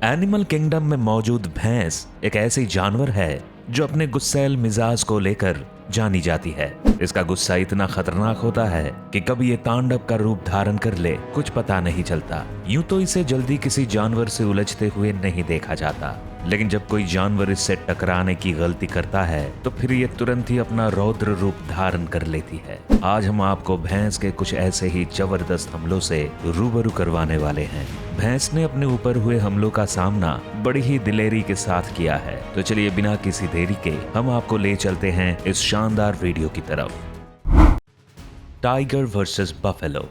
Animal kingdom में मौजूद भैंस एक ऐसी जानवर है जो अपने गुस्सैल मिजाज को लेकर जानी जाती है। इसका गुस्सा इतना खतरनाक होता है कि कभी ये तांडव का रूप धारण कर ले कुछ पता नहीं चलता। यूं तो इसे जल्दी किसी जानवर से उलझते हुए नहीं देखा जाता, लेकिन जब कोई जानवर इससे टकराने की गलती करता है तो फिर ये तुरंत ही अपना रौद्र रूप धारण कर लेती है। आज हम आपको भैंस के कुछ ऐसे ही जबरदस्त हमलों से रूबरू करवाने वाले हैं। भैंस ने अपने ऊपर हुए हमलों का सामना बड़ी ही दिलेरी के साथ किया है। तो चलिए बिना किसी देरी के हम आपको ले चलते हैं इस शानदार वीडियो की तरफ। Tiger versus buffalo.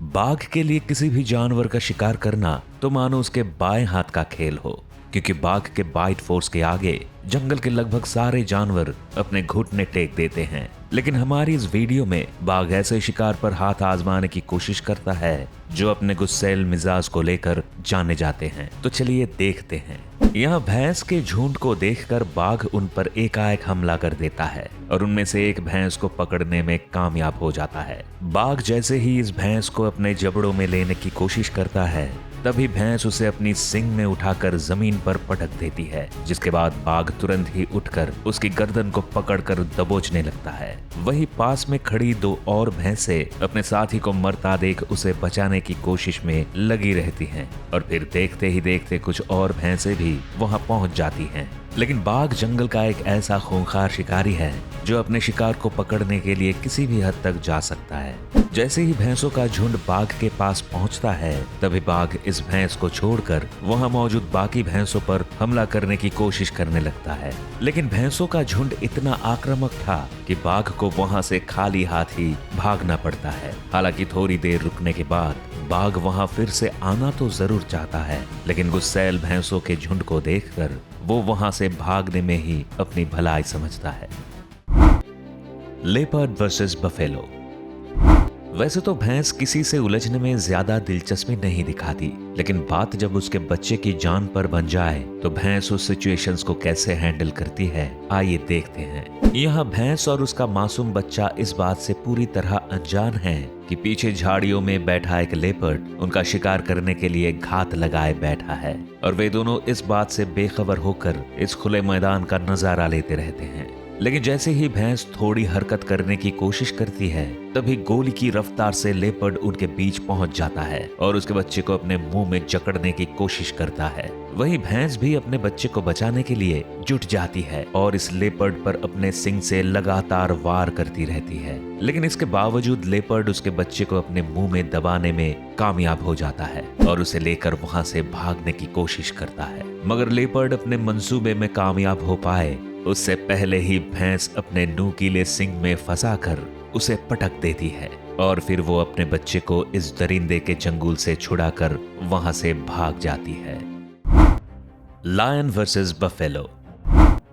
बाघ के लिए किसी भी जानवर का शिकार करना तो मानो उसके बाएं हाथ का खेल हो, क्योंकि बाघ के बाइट फोर्स के आगे जंगल के लगभग सारे जानवर अपने घुटने टेक देते हैं। लेकिन हमारी इस वीडियो में बाघ ऐसे शिकार पर हाथ आजमाने की कोशिश करता है जो अपने गुस्सैल मिजाज को लेकर जाने जाते हैं। तो चलिए देखते हैं। यहाँ भैंस के झुंड को देखकर बाघ उन पर एकाएक हमला कर देता है और उनमें से एक भैंस को पकड़ने में कामयाब हो जाता है। बाघ जैसे ही इस भैंस को अपने जबड़ों में लेने की कोशिश करता है, तभी भैंस उसे अपनी सींग में उठाकर जमीन पर पटक देती है, जिसके बाद बाघ तुरंत ही उठकर उसकी गर्दन को पकड़कर दबोचने लगता है। वहीं पास में खड़ी दो और भैंसें अपने साथी को मरता देख उसे बचाने की कोशिश में लगी रहती हैं और फिर देखते ही देखते कुछ और भैंसें भी वहां पहुंच जाती हैं। लेकिन बाघ जंगल का एक ऐसा खूंखार शिकारी है जो अपने शिकार को पकड़ने के लिए किसी भी हद तक जा सकता है। जैसे ही भैंसों का झुंड बाघ के पास पहुंचता है, तभी बाघ इस भैंस को छोड़कर वहां मौजूद बाकी भैंसों पर हमला करने की कोशिश करने लगता है। लेकिन भैंसों का झुंड इतना आक्रामक था कि बाघ को वहां से खाली हाथ ही भागना पड़ता है। हालांकि थोड़ी देर रुकने के बाद बाघ वहां फिर से आना तो जरूर चाहता है, लेकिन गुस्सैल भैंसों के झुंड को देखकर वो वहां से भागने में ही अपनी भलाई समझता है। Leopard versus buffalo. वैसे तो भैंस किसी से उलझने में ज्यादा दिलचस्पी नहीं दिखाती, लेकिन बात जब उसके बच्चे की जान पर बन जाए तो भैंस उस सिचुएशंस को कैसे हैंडल करती है, आइए देखते हैं। यहाँ भैंस और उसका मासूम बच्चा इस बात से पूरी तरह अनजान है कि पीछे झाड़ियों में बैठा एक लेपर्ड उनका शिकार करने के लिए घात लगाए बैठा है और वे दोनों इस बात से बेखबर होकर इस खुले मैदान का नजारा लेते रहते हैं। लेकिन जैसे ही भैंस थोड़ी हरकत करने की कोशिश करती है, तभी गोली की रफ्तार से लेपर्ड उनके बीच पहुंच जाता है और उसके बच्चे को अपने मुंह में जकड़ने की कोशिश करता है। वहीं भैंस भी अपने बच्चे को बचाने के लिए जुट जाती है और इस लेपर्ड पर अपने सिंग से लगातार वार करती रहती है। लेकिन इसके बावजूद लेपर्ड उसके बच्चे को अपने मुंह में दबाने में कामयाब हो जाता है और उसे लेकर वहां से भागने की कोशिश करता है। मगर लेपर्ड अपने मंसूबे में कामयाब हो पाए उससे पहले ही भैंस अपने नुकीले सिंग में फंसाकर उसे पटक देती है और फिर वो अपने बच्चे को इस दरिंदे के चंगुल से छुड़ाकर वहां से भाग जाती है। Lion versus buffalo.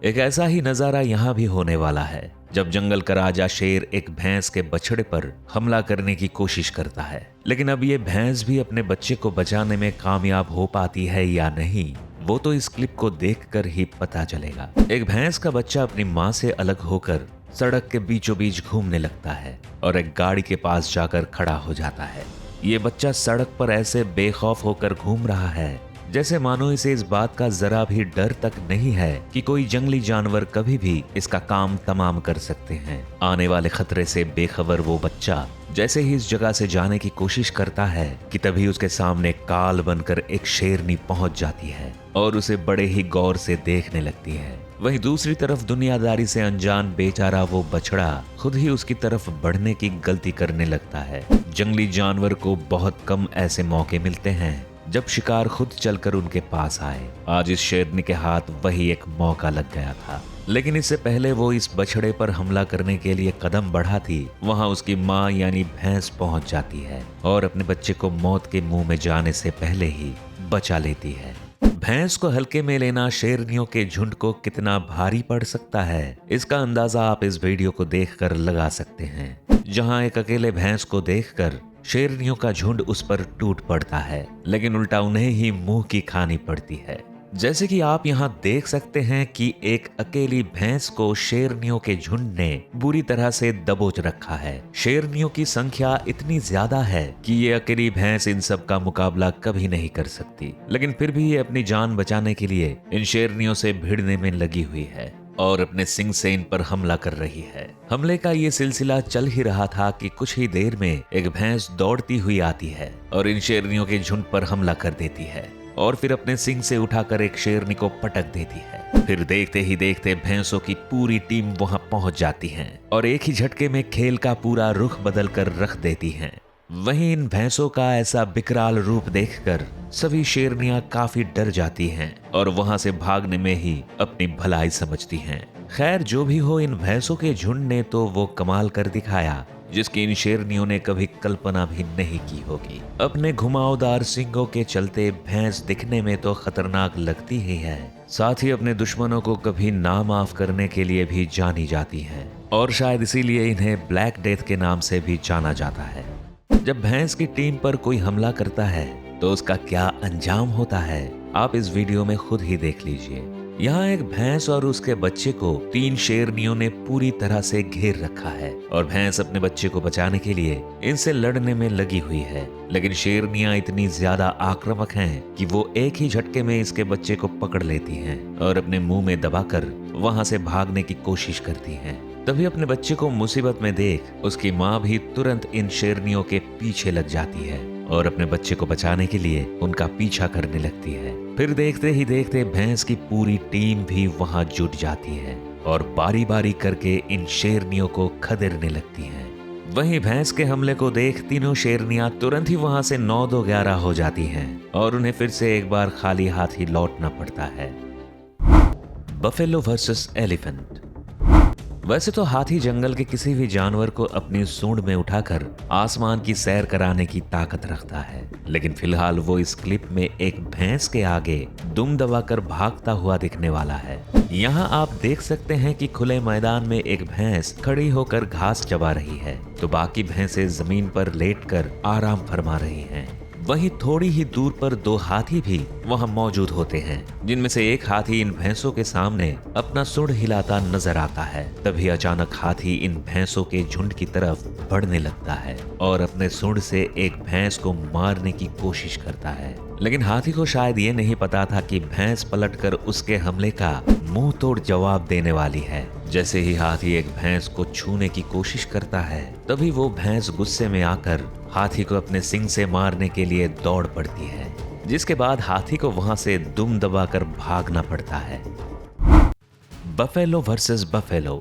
एक ऐसा ही नजारा यहाँ भी होने वाला है जब जंगल का राजा शेर एक भैंस के बछड़े पर हमला करने की कोशिश करता है। लेकिन अब ये भैंस भी अपने बच्चे को बचाने में कामयाब हो पाती है या नहीं, वो तो इस क्लिप को देखकर ही पता चलेगा। एक भैंस का बच्चा अपनी माँ से अलग होकर सड़क के बीचों बीच घूमने लगता है और एक गाड़ी के पास जाकर खड़ा हो जाता है। ये बच्चा सड़क पर ऐसे बेखौफ होकर घूम रहा है जैसे मानो इसे इस बात का जरा भी डर तक नहीं है कि कोई जंगली जानवर कभी भी इसका काम तमाम कर सकते हैं। आने वाले खतरे से बेखबर वो बच्चा जैसे ही इस जगह से जाने की कोशिश करता है कि तभी उसके सामने काल बनकर एक शेरनी पहुंच जाती है और उसे बड़े ही गौर से देखने लगती है। वहीं दूसरी तरफ दुनियादारी से अनजान बेचारा वो बछड़ा खुद ही उसकी तरफ बढ़ने की गलती करने लगता है। जंगली जानवर को बहुत कम ऐसे मौके मिलते हैं जब शिकार खुद चलकर उनके पास आए। आज इस शेरनी के हाथ वही एक मौका लग गया था। लेकिन इससे पहले वो इस बछड़े पर हमला करने के लिए कदम बढ़ाती, वहां उसकी माँ यानी भैंस पहुंच जाती है और अपने बच्चे को मौत के मुंह में जाने से पहले ही बचा लेती है। भैंस को हल्के में लेना शेरनियों के झुंड को कितना भारी पड़ सकता है, इसका अंदाजा आप इस वीडियो को देखकर लगा सकते हैं। जहां एक अकेले भैंस को देखकर शेरनियों का झुंड उस पर टूट पड़ता है, लेकिन उल्टा उन्हें ही मुंह की खानी पड़ती है। जैसे कि आप यहाँ देख सकते हैं कि एक अकेली भैंस को शेरनियों के झुंड ने बुरी तरह से दबोच रखा है। शेरनियों की संख्या इतनी ज्यादा है कि ये अकेली भैंस इन सब का मुकाबला कभी नहीं कर सकती, लेकिन फिर भी ये अपनी जान बचाने के लिए इन शेरनियों से भिड़ने में लगी हुई है और अपने सिंग से इन पर हमला कर रही है। हमले का ये सिलसिला चल ही रहा था कि कुछ ही देर में एक भैंस दौड़ती हुई आती है और इन शेरनियों के झुंड पर हमला कर देती है और फिर अपने सिंग से उठाकर एक शेरनी को पटक देती है। फिर देखते ही देखते भैंसों की पूरी टीम वहां पहुंच जाती है और एक ही झटके में खेल का पूरा रुख बदल कर रख देती है। वहीं इन भैंसों का ऐसा विकराल रूप देखकर सभी शेरनियां काफी डर जाती हैं और वहां से भागने में ही अपनी भलाई समझती हैं। खैर जो भी हो, इन भैंसों के झुंड ने तो वो कमाल कर दिखाया जिसकी इन शेरनियों ने कभी कल्पना भी नहीं की होगी। अपने घुमावदार सींगों के चलते भैंस दिखने में तो खतरनाक लगती ही है, साथ ही अपने दुश्मनों को कभी ना माफ करने के लिए भी जानी जाती है और शायद इसीलिए इन्हें ब्लैक डेथ के नाम से भी जाना जाता है। जब भैंस की टीम पर कोई हमला करता है तो उसका क्या अंजाम होता है, आप इस वीडियो में खुद ही देख लीजिए। यहाँ एक भैंस और उसके बच्चे को 3 शेरनियों ने पूरी तरह से घेर रखा है और भैंस अपने बच्चे को बचाने के लिए इनसे लड़ने में लगी हुई है, लेकिन शेरनियां इतनी ज्यादा आक्रामक हैं कि वो एक ही झटके में इसके बच्चे को पकड़ लेती हैं और अपने मुंह में दबाकर वहां से भागने की कोशिश करती हैं। तभी अपने बच्चे को मुसीबत में देख उसकी माँ भी तुरंत इन शेरनियों के पीछे लग जाती है और अपने बच्चे को बचाने के लिए उनका पीछा करने लगती है। फिर देखते ही देखते भैंस की पूरी टीम भी वहां जुट जाती है और बारी बारी करके इन शेरनियों को खदेड़ने लगती हैं। वहीं भैंस के हमले को देख तीनों शेरनियां तुरंत ही वहां से 9-2-11 हो जाती हैं और उन्हें फिर से एक बार खाली हाथ ही लौटना पड़ता है। Buffalo versus elephant. वैसे तो हाथी जंगल के किसी भी जानवर को अपनी सूंड में उठाकर आसमान की सैर कराने की ताकत रखता है, लेकिन फिलहाल वो इस क्लिप में एक भैंस के आगे दुम दबाकर भागता हुआ दिखने वाला है। यहाँ आप देख सकते हैं कि खुले मैदान में एक भैंस खड़ी होकर घास चबा रही है तो बाकी भैंसें जमीन पर लेटकर आराम फरमा रही हैं। वहीं थोड़ी ही दूर पर 2 हाथी भी वहां मौजूद होते हैं, जिनमें से एक हाथी इन भैंसों के सामने अपना सूंड हिलाता नजर आता है। तभी अचानक हाथी इन भैंसों के झुंड की तरफ बढ़ने लगता है और अपने सूंड से एक भैंस को मारने की कोशिश करता है, लेकिन हाथी को शायद ये नहीं पता था कि भैंस पलटकर उसके हमले का मुंह तोड़ जवाब देने वाली है। जैसे ही हाथी एक भैंस को छूने की कोशिश करता है तभी वो भैंस गुस्से में आकर हाथी को अपने सिंग से मारने के लिए दौड़ पड़ती है, जिसके बाद हाथी को वहां से दुम दबाकर भागना पड़ता है। Buffalo versus buffalo.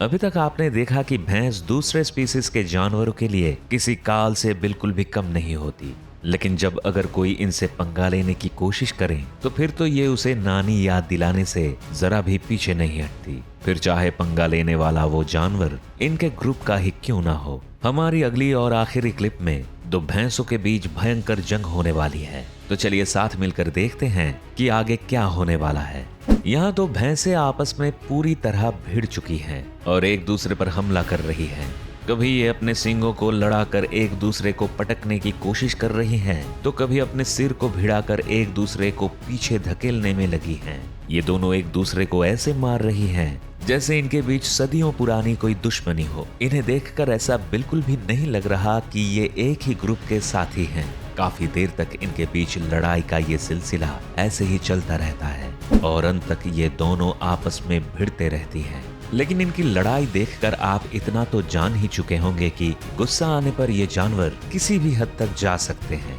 अभी तक आपने देखा कि भैंस दूसरे स्पीसीज के जानवरों के लिए किसी काल से बिल्कुल भी कम नहीं होती, लेकिन जब अगर कोई इनसे पंगा लेने की कोशिश करे तो फिर तो ये उसे नानी याद दिलाने से जरा भी पीछे नहीं हटती, फिर चाहे पंगा लेने वाला वो जानवर इनके ग्रुप का ही क्यों ना हो। हमारी अगली और आखिरी क्लिप में 2 भैंसों के बीच भयंकर जंग होने वाली है, तो चलिए साथ मिलकर देखते हैं कि आगे क्या होने वाला है। यहाँ 2 भैंसें आपस में पूरी तरह भिड़ चुकी हैं और एक दूसरे पर हमला कर रही हैं। कभी ये अपने सींगों को लड़ाकर एक दूसरे को पटकने की कोशिश कर रही हैं, तो कभी अपने सिर को भिड़ाकर एक दूसरे को पीछे धकेलने में लगी हैं। ये दोनों एक दूसरे को ऐसे मार रही हैं जैसे इनके बीच सदियों पुरानी कोई दुश्मनी हो। इन्हें देखकर ऐसा बिल्कुल भी नहीं लग रहा कि ये एक ही ग्रुप के साथी हैं। काफी देर तक इनके बीच लड़ाई का ये सिलसिला ऐसे ही चलता रहता है और अंत तक ये दोनों आपस में भिड़ते रहती हैं। लेकिन इनकी लड़ाई देखकर आप इतना तो जान ही चुके होंगे कि गुस्सा आने पर ये जानवर किसी भी हद तक जा सकते हैं।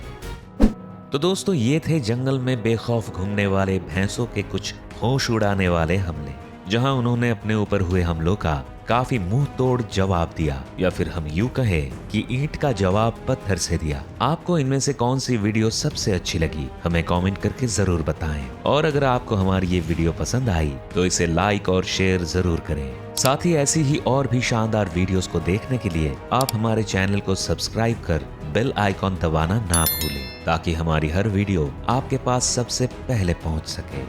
तो दोस्तों, ये थे जंगल में बेखौफ घूमने वाले भैंसों के कुछ होश उड़ाने वाले हमले, जहां उन्होंने अपने ऊपर हुए हमलों का काफी मुंह तोड़ जवाब दिया, या फिर हम यूं कहें कि ईंट का जवाब पत्थर से दिया। आपको इनमें से कौन सी वीडियो सबसे अच्छी लगी हमें कमेंट करके जरूर बताएं, और अगर आपको हमारी ये वीडियो पसंद आई तो इसे लाइक और शेयर जरूर करें। साथ ही ऐसी ही और भी शानदार वीडियोस को देखने के लिए आप हमारे चैनल को सब्सक्राइब कर बेल आइकॉन दबाना ना भूलें, ताकि हमारी हर वीडियो आपके पास सबसे पहले पहुंच सके।